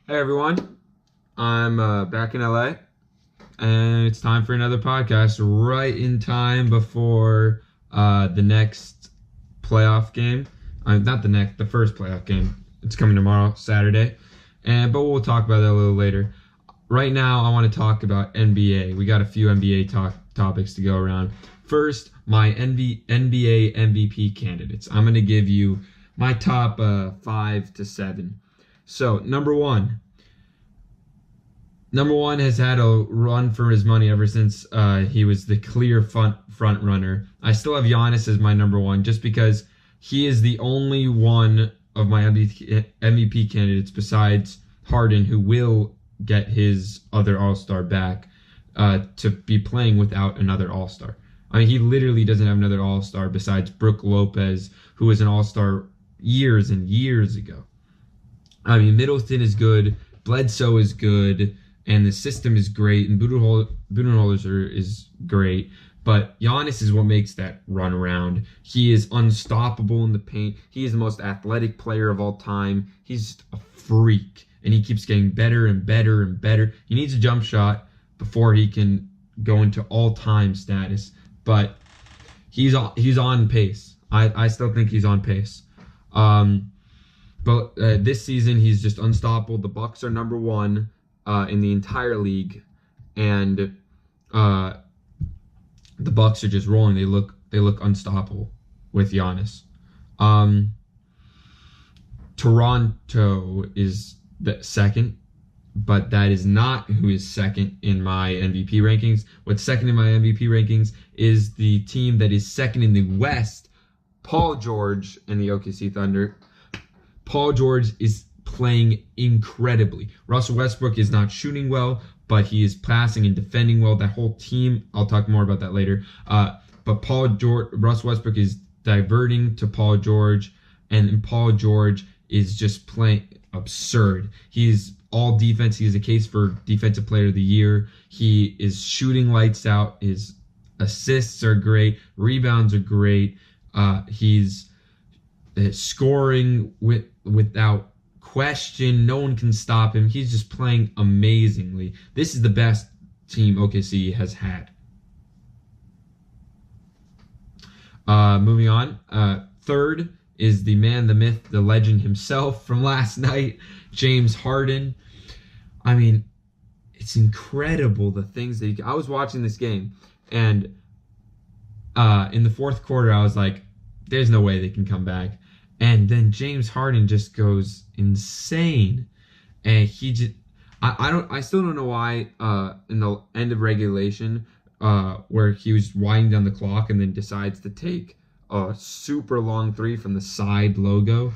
Hey everyone, I'm back in LA, and it's time for another podcast right in time before the next playoff game. Not the first playoff game. It's coming tomorrow, Saturday, but we'll talk about that a little later. Right now, I want to talk about NBA. We got a few NBA topics to go around. First, my NBA MVP candidates. I'm going to give you my top 5 to 7. So, number one has had a run for his money ever since he was the clear front runner. I still have Giannis as my number one just because he is the only one of my MVP candidates besides Harden who will get his other All-Star back to be playing without another All-Star. I mean, he literally doesn't have another All-Star besides Brook Lopez, who was an All-Star years and years ago. I mean, Middleton is good, Bledsoe is good, and the system is great, and Budenholzer is great. But Giannis is what makes that run around. He is unstoppable in the paint. He is the most athletic player of all time. He's a freak, and he keeps getting better and better and better. He needs a jump shot before he can go into all-time status, but he's on pace. I still think he's on pace. But this season, he's just unstoppable. The Bucks are number one in the entire league, and the Bucks are just rolling. They look unstoppable with Giannis. Toronto is the second, but that is not who is second in my MVP rankings. What's second in my MVP rankings is the team that is second in the West, Paul George and the OKC Thunder. Paul George is playing incredibly. Russell Westbrook is not shooting well, but he is passing and defending well. That whole team, I'll talk more about that later. But Russell Westbrook is diverting to Paul George, and Paul George is just playing absurd. He's all defense. He is a case for Defensive Player of the Year. He is shooting lights out. His assists are great. Rebounds are great. He's scoring without question. No one can stop him. He's just playing amazingly. This is the best team OKC has had. Moving on. Third is the man, the myth, the legend himself from last night, James Harden. I mean, it's incredible the things that I was watching this game, and in the fourth quarter, I was like, there's no way they can come back. And then James Harden just goes insane. And he just, I still don't know why in the end of regulation, where he was winding down the clock and then decides to take a super long three from the side logo,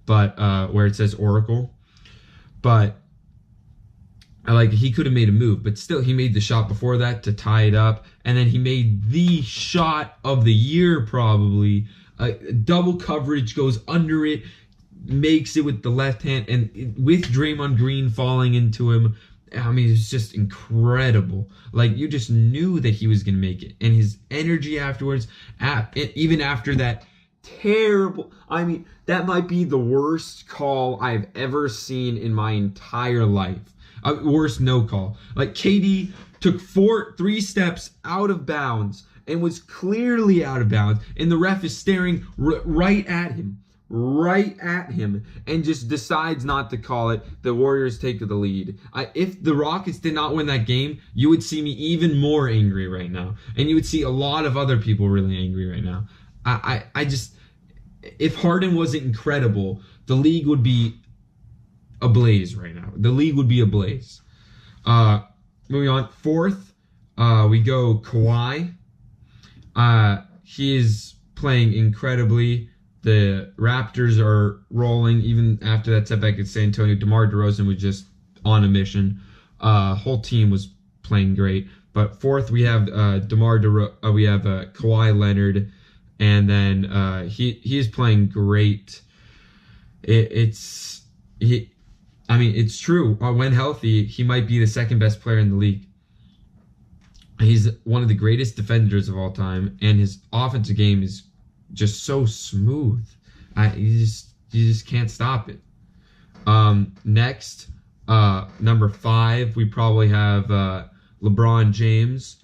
but where it says Oracle. But he could have made a move, but still he made the shot before that to tie it up, and then he made the shot of the year probably. Double coverage, goes under it, makes it with the left hand, and with Draymond Green falling into him. I mean, it's just incredible. You just knew that he was going to make it. And his energy afterwards, even after that terrible, I mean, that might be the worst call I've ever seen in my entire life. Worst no call. KD took 3 steps out of bounds and was clearly out of bounds, and the ref is staring right at him, and just decides not to call it. The Warriors take the lead. If the Rockets did not win that game, you would see me even more angry right now, and you would see a lot of other people really angry right now. I just, if Harden wasn't incredible, the league would be ablaze right now. The league would be ablaze. Moving on, fourth, we go Kawhi. He is playing incredibly. The Raptors are rolling. Even after that setback at San Antonio, DeMar DeRozan was just on a mission. Whole team was playing great. But fourth, we have Kawhi Leonard, and then he is playing great. It's true. When healthy, he might be the second best player in the league. He's one of the greatest defenders of all time, and his offensive game is just so smooth. You just can't stop it. Next, Number 5, we probably have LeBron James.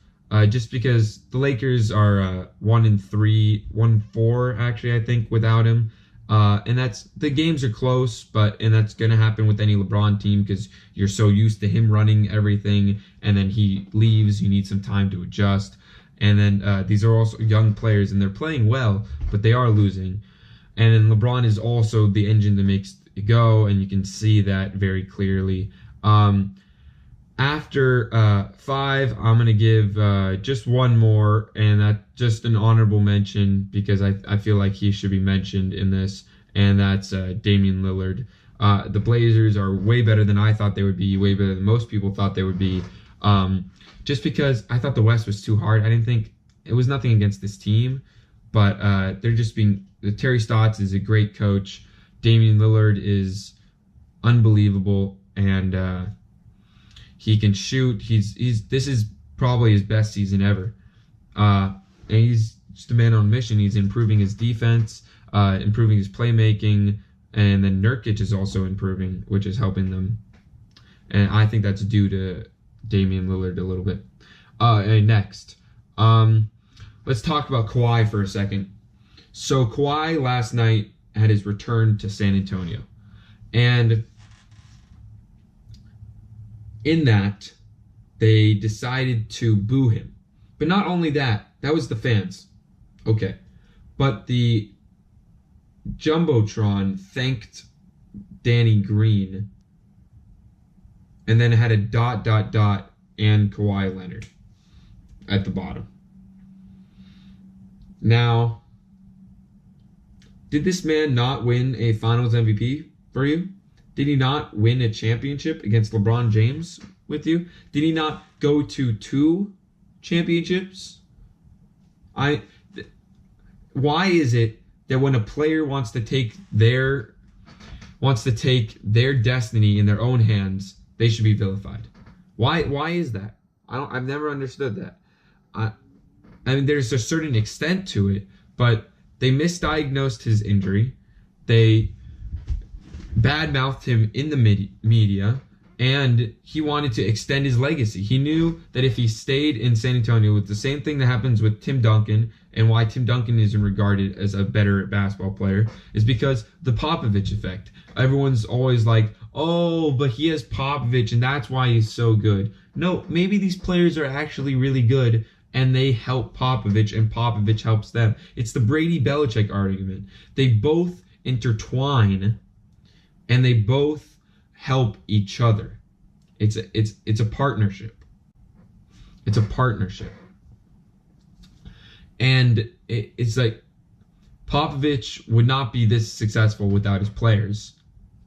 Just because the Lakers are 1-3, 1-4 actually, I think, without him. And the games are close, and that's gonna happen with any LeBron team because you're so used to him running everything, and then he leaves. You need some time to adjust. And then these are also young players, and they're playing well, but they are losing. And then LeBron is also the engine that makes it go, and you can see that very clearly. After 5, I'm going to give just one more, and that's just an honorable mention because I feel like he should be mentioned in this, and that's Damian Lillard. The Blazers are way better than I thought they would be, way better than most people thought they would be. Just because I thought the West was too hard. I didn't think it was nothing against this team, but they're just being. Terry Stotts is a great coach. Damian Lillard is unbelievable, and he can shoot. This is probably his best season ever, and he's just a man on a mission. He's improving his defense, improving his playmaking, and then Nurkic is also improving, which is helping them. And I think that's due to Damian Lillard a little bit. Next, let's talk about Kawhi for a second. So Kawhi last night had his return to San Antonio, and in that, they decided to boo him. But not only that was the fans. Okay. But the Jumbotron thanked Danny Green, and then it had a ... and Kawhi Leonard at the bottom. Now, did this man not win a Finals MVP for you? Did he not win a championship against LeBron James with you? Did he not go to 2 championships? Why is it that when a player wants to take their destiny in their own hands, they should be vilified? Why is that? I've never understood that. I mean, there's a certain extent to it, but they misdiagnosed his injury. They badmouthed him in the media, and he wanted to extend his legacy. He knew that if he stayed in San Antonio, with the same thing that happens with Tim Duncan, and why Tim Duncan isn't regarded as a better basketball player, is because the Popovich effect. Everyone's always like, oh, but he has Popovich, and that's why he's so good. No, maybe these players are actually really good, and they help Popovich, and Popovich helps them. It's the Brady-Belichick argument. They both intertwine, and they both help each other. It's a partnership. It's a partnership. And it's like Popovich would not be this successful without his players,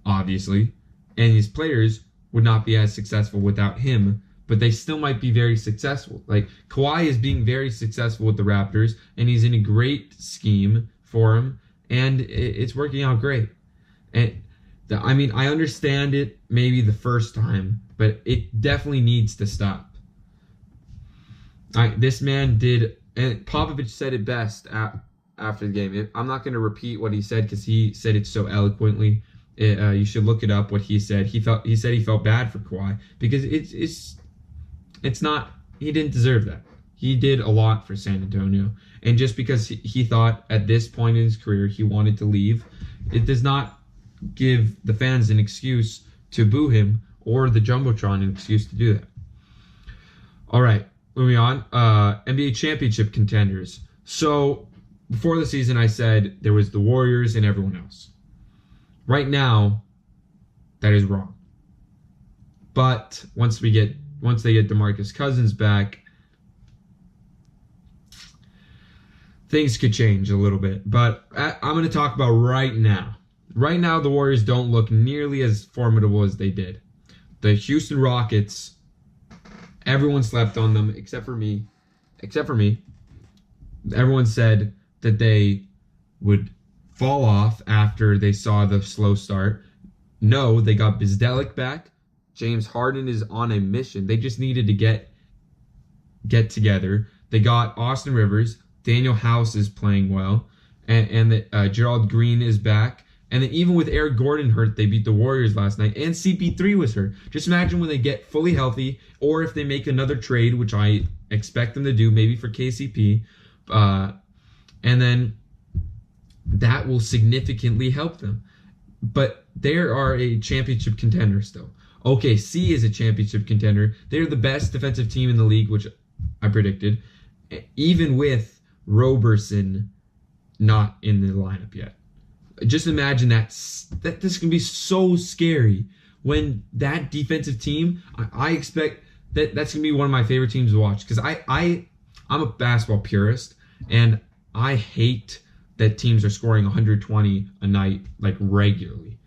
obviously. And his players would not be as successful without him, but they still might be very successful. Like, Kawhi is being very successful with the Raptors, and he's in a great scheme for him, and it's working out great. And I understand it maybe the first time, but it definitely needs to stop. This man did, and Popovich said it best after the game. I'm not going to repeat what he said because he said it so eloquently. You should look it up what he said. He said he felt bad for Kawhi because it's not, he didn't deserve that. He did a lot for San Antonio, and just because he thought at this point in his career he wanted to leave, it does not give the fans an excuse to boo him or the Jumbotron an excuse to do that. All right, moving on. NBA Championship Contenders. So before the season, I said there was the Warriors and everyone else. Right now, that is wrong. But once they get DeMarcus Cousins back, things could change a little bit. But I'm going to talk about right now. Right now, the Warriors don't look nearly as formidable as they did. The Houston Rockets, everyone slept on them except for me. Everyone said that they would fall off after they saw the slow start. No, they got Bizdelic back. James Harden is on a mission. They just needed to get together. They got Austin Rivers. Daniel House is playing well. And Gerald Green is back. And then even with Eric Gordon hurt, they beat the Warriors last night, and CP3 was hurt. Just imagine when they get fully healthy, or if they make another trade, which I expect them to do, maybe for KCP, and then that will significantly help them. But they are a championship contender still. OKC is a championship contender. They're the best defensive team in the league, which I predicted, even with Roberson not in the lineup yet. Just imagine that this can be so scary when that defensive team. I expect that's gonna be one of my favorite teams to watch, because I'm a basketball purist, and I hate that teams are scoring 120 a night like regularly.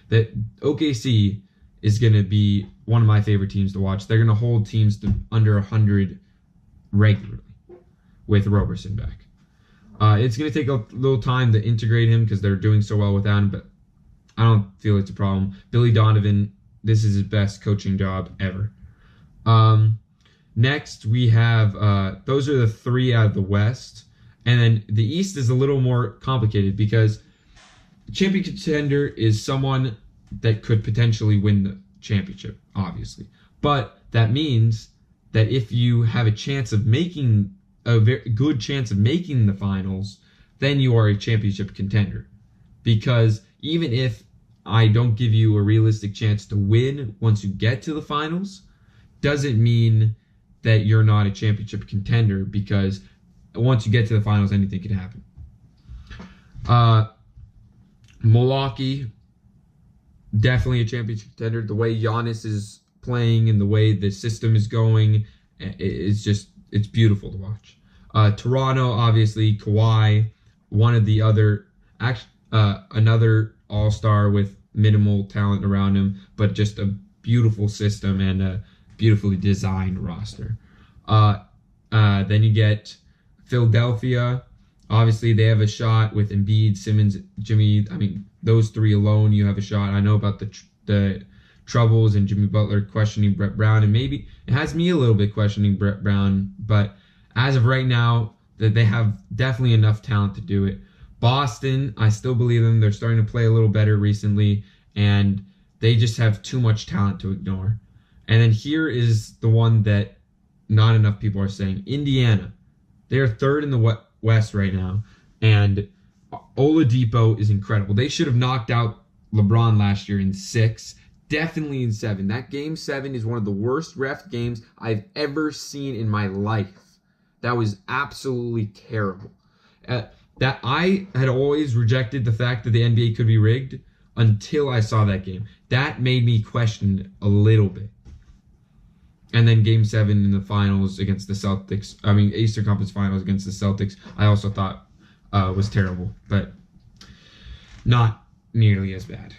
That OKC is going to be one of my favorite teams to watch. They're going to hold teams to under 100 regularly with Roberson back. It's going to take a little time to integrate him because they're doing so well without him, but I don't feel it's a problem. Billy Donovan, this is his best coaching job ever. Next, we have, those are the three out of the West. And then the East is a little more complicated because the champion contender is someone that could potentially win the championship, obviously. But that means that if you have a chance of making a very good chance of making the finals, then you are a championship contender. Because even if I don't give you a realistic chance to win once you get to the finals, doesn't mean that you're not a championship contender, because once you get to the finals, anything can happen. Milwaukee, definitely a championship contender. The way Giannis is playing and the way the system is going, it's beautiful to watch. Toronto, obviously, Kawhi, one of the other, another all-star with minimal talent around him, but just a beautiful system and a beautifully designed roster. Then you get Philadelphia. Obviously, they have a shot with Embiid, Simmons, Jimmy. I mean, those three alone, you have a shot. I know about the troubles and Jimmy Butler questioning Brett Brown, and maybe it has me a little bit questioning Brett Brown, but as of right now, that they have definitely enough talent to do it. Boston, I still believe them. They're starting to play a little better recently, and they just have too much talent to ignore. And then here is the one that not enough people are saying. Indiana. They are third in the West right now, and Oladipo is incredible. They should have knocked out LeBron last year in 6, definitely in 7. That game 7 is one of the worst ref games I've ever seen in my life. That was absolutely terrible. That I had always rejected the fact that the NBA could be rigged until I saw that game. That made me question a little bit. And then Game 7 in the finals against the Celtics, Eastern Conference Finals against the Celtics, I also thought was terrible, but not nearly as bad.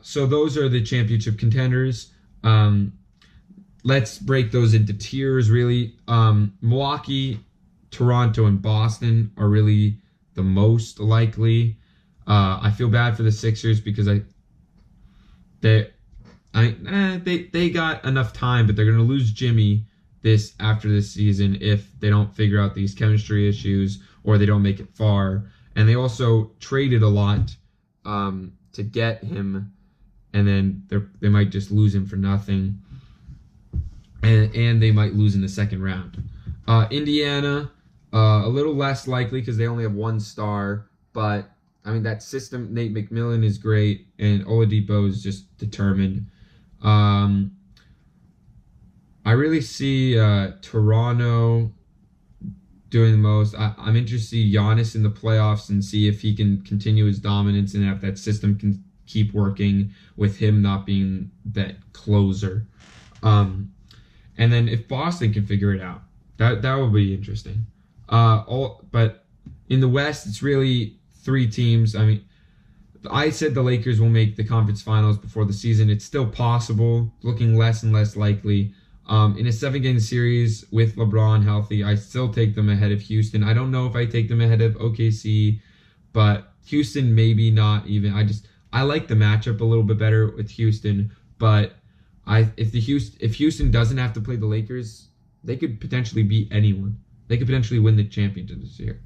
So those are the championship contenders. Let's break those into tiers, really. Milwaukee, Toronto, and Boston are really the most likely. I feel bad for the Sixers because they got enough time, but they're going to lose Jimmy after this season if they don't figure out these chemistry issues or they don't make it far. And they also traded a lot to get him, and then they might just lose him for nothing. And they might lose in the second round. Indiana, a little less likely because they only have one star, but that system, Nate McMillan is great, and Oladipo is just determined. I really see Toronto doing the most. I'm interested to see Giannis in the playoffs and see if he can continue his dominance and if that system can keep working with him not being that closer. And then if Boston can figure it out, that will be interesting. But in the West, it's really 3 teams. I said the Lakers will make the conference finals before the season. It's still possible, looking less and less likely. In a 7-game series with LeBron healthy, I still take them ahead of Houston. I don't know if I take them ahead of OKC, but Houston maybe not even. I like the matchup a little bit better with Houston, but if Houston doesn't have to play the Lakers, they could potentially beat anyone. They could potentially win the championship this year.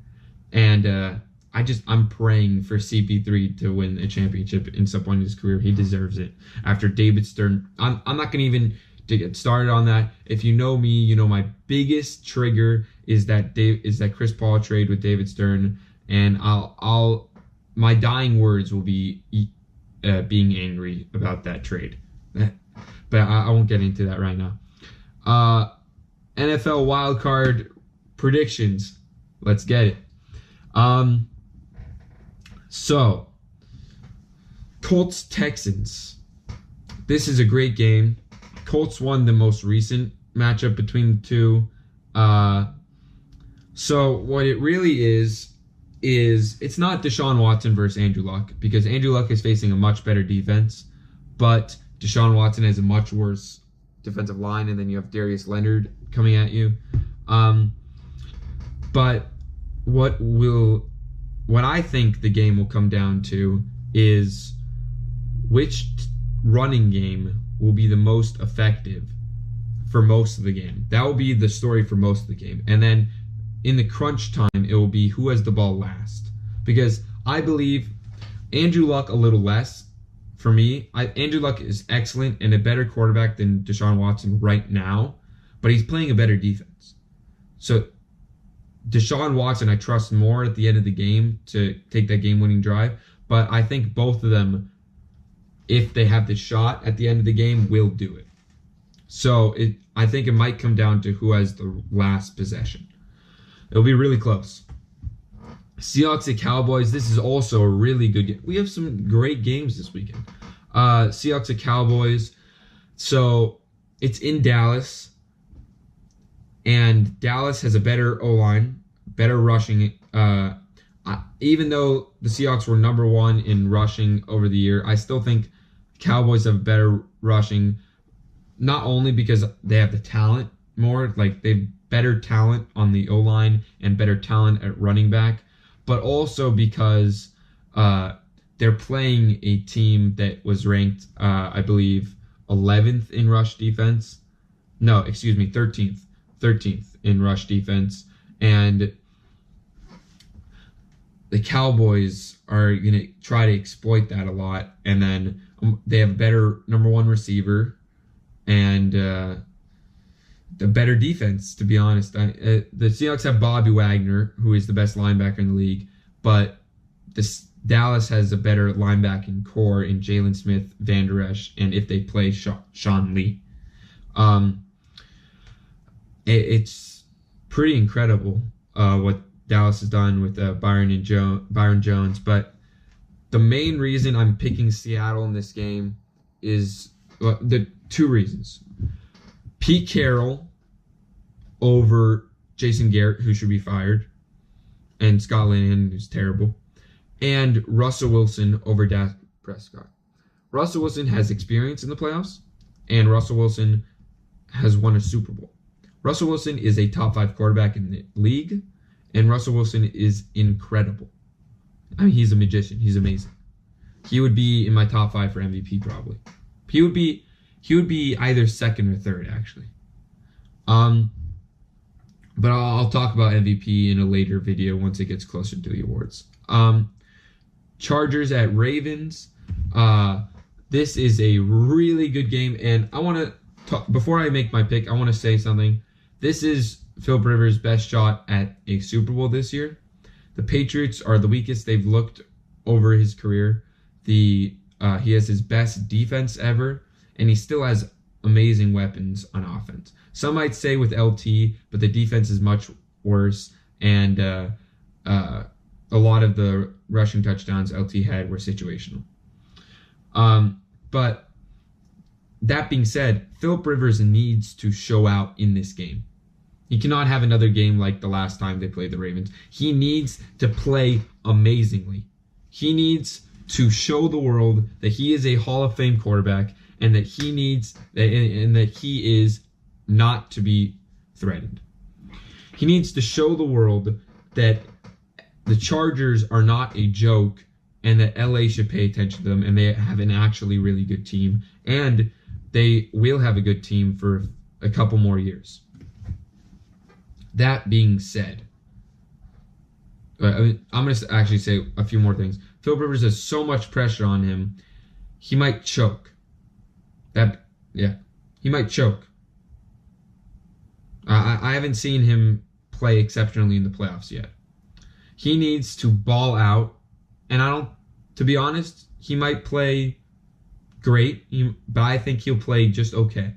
And I'm praying for CP3 to win a championship in some point in his career. He deserves it. After David Stern, I'm not gonna even to get started on that. If you know me, you know my biggest trigger is that Chris Paul trade with David Stern, and my dying words will be being angry about that trade. But I won't get into that right now. NFL wildcard predictions. Let's get it. So, Colts Texans. This is a great game. Colts won the most recent matchup between the two. So what it really is it's not Deshaun Watson versus Andrew Luck, because Andrew Luck is facing a much better defense, but Deshaun Watson has a much worse defensive line, and then you have Darius Leonard coming at you. But what I think the game will come down to is which running game will be the most effective for most of the game. That will be the story for most of the game. And then in the crunch time, it will be who has the ball last. Because I believe Andrew Luck a little less. For me, Andrew Luck is excellent and a better quarterback than Deshaun Watson right now, but he's playing a better defense. So Deshaun Watson, I trust more at the end of the game to take that game-winning drive, but I think both of them, if they have the shot at the end of the game, will do it. So I think it might come down to who has the last possession. It'll be really close. Seahawks at Cowboys. This is also a really good game. We have some great games this weekend. Seahawks at Cowboys. So it's in Dallas, and Dallas has a better O-line, better rushing. Even though the Seahawks were number one in rushing over the year, I still think Cowboys have better rushing, not only because they have the talent more, like they've better talent on the O-line and better talent at running back, but also because they're playing a team that was ranked, I believe, 11th in rush defense. No, excuse me, 13th. 13th in rush defense. And the Cowboys are going to try to exploit that a lot. And then they have a better number one receiver and the better defense, to be honest. The Seahawks have Bobby Wagner, who is the best linebacker in the league, but Dallas has a better linebacking core in Jalen Smith, Van Der Esch, and if they play Sean Lee. It's pretty incredible what Dallas has done with Byron Jones, but the main reason I'm picking Seattle in this game is the two reasons. Pete Carroll over Jason Garrett, who should be fired, and Scott Linehan, who's terrible, and Russell Wilson over Dak Prescott. Russell Wilson has experience in the playoffs, and Russell Wilson has won a Super Bowl. Russell Wilson is a top 5 quarterback in the league, and Russell Wilson is incredible. I mean, he's a magician. He's amazing. He would be in my top 5 for MVP probably. He would be either second or third, actually. But I'll talk about MVP in a later video once it gets closer to the awards. Chargers at Ravens. This is a really good game, and I want to talk, before I make my pick, I want to say something. This is Philip Rivers' best shot at a Super Bowl this year. The Patriots are the weakest they've looked over his career. He has his best defense ever, and he still has amazing weapons on offense. Some might say with LT, but the defense is much worse, and a lot of the rushing touchdowns LT had were situational. But that being said, Philip Rivers needs to show out in this game. He cannot have another game like the last time they played the Ravens. He needs to play amazingly. He needs to show the world that he is a Hall of Fame quarterback and that he is not to be threatened. He needs to show the world that the Chargers are not a joke and that LA should pay attention to them, and they have an actually really good team, and they will have a good team for a couple more years. That being said, I'm going to actually say a few more things. Philip Rivers has so much pressure on him, he might choke. He might choke. I haven't seen him play exceptionally in the playoffs yet. He needs to ball out, and to be honest, he might play great, but I think he'll play just okay.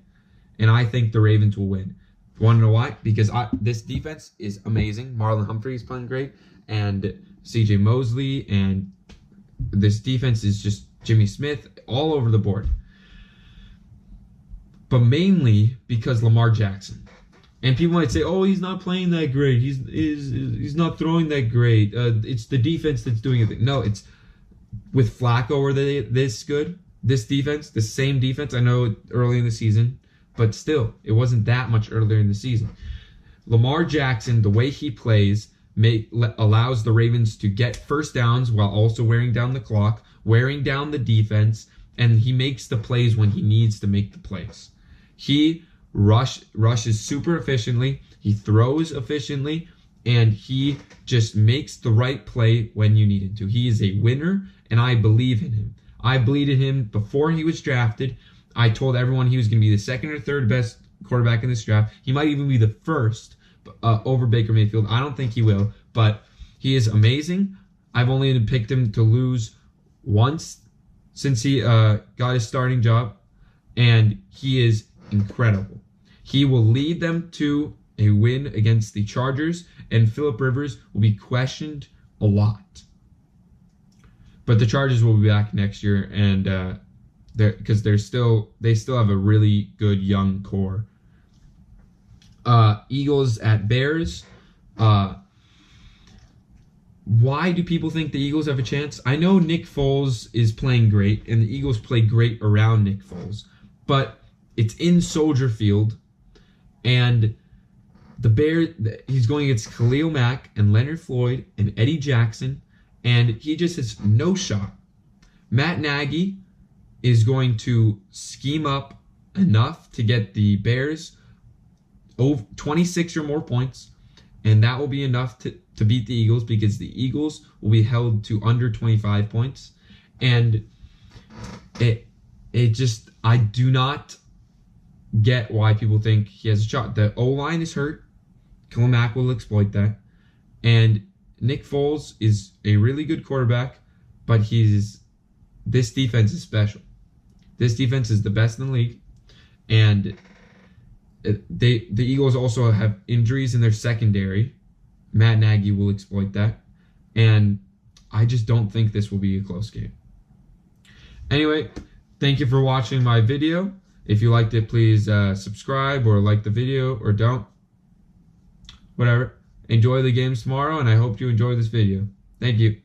And I think the Ravens will win. Want to know why? Because this defense is amazing. Marlon Humphrey is playing great, and C.J. Mosley, and this defense is just Jimmy Smith all over the board. But mainly because Lamar Jackson. And people might say, "Oh, he's not playing that great. He's not throwing that great. It's the defense that's doing it." No, it's with Flacco were they this good? This defense, the same defense. I know early in the season, but still, it wasn't that much earlier in the season. Lamar Jackson, the way he plays, allows the Ravens to get first downs while also wearing down the clock, wearing down the defense, and he makes the plays when he needs to make the plays. He rushes super efficiently, he throws efficiently, and he just makes the right play when you need him to. He is a winner, and I believe in him. I believed in him before he was drafted. I told everyone he was going to be the second or third best quarterback in this draft. He might even be the first over Baker Mayfield. I don't think he will, but he is amazing. I've only picked him to lose once since he got his starting job, and he is incredible. He will lead them to a win against the Chargers, and Philip Rivers will be questioned a lot. But the Chargers will be back next year, and because they still have a really good young core. Eagles at Bears. Why do people think the Eagles have a chance? I know Nick Foles is playing great, and the Eagles play great around Nick Foles, but it's in Soldier Field, and the Bears, he's going against Khalil Mack and Leonard Floyd and Eddie Jackson, and he just has no shot. Matt Nagy is going to scheme up enough to get the Bears 26 or more points, and that will be enough to beat the Eagles, because the Eagles will be held to under 25 points. And I do not get why people think he has a shot. The O-line is hurt. Khalil Mack will exploit that. And Nick Foles is a really good quarterback, but this defense is special. This defense is the best in the league, and the Eagles also have injuries in their secondary. Matt Nagy will exploit that, and I just don't think this will be a close game. Anyway, thank you for watching my video. If you liked it, please subscribe or like the video, or don't. Whatever. Enjoy the games tomorrow, and I hope you enjoy this video. Thank you.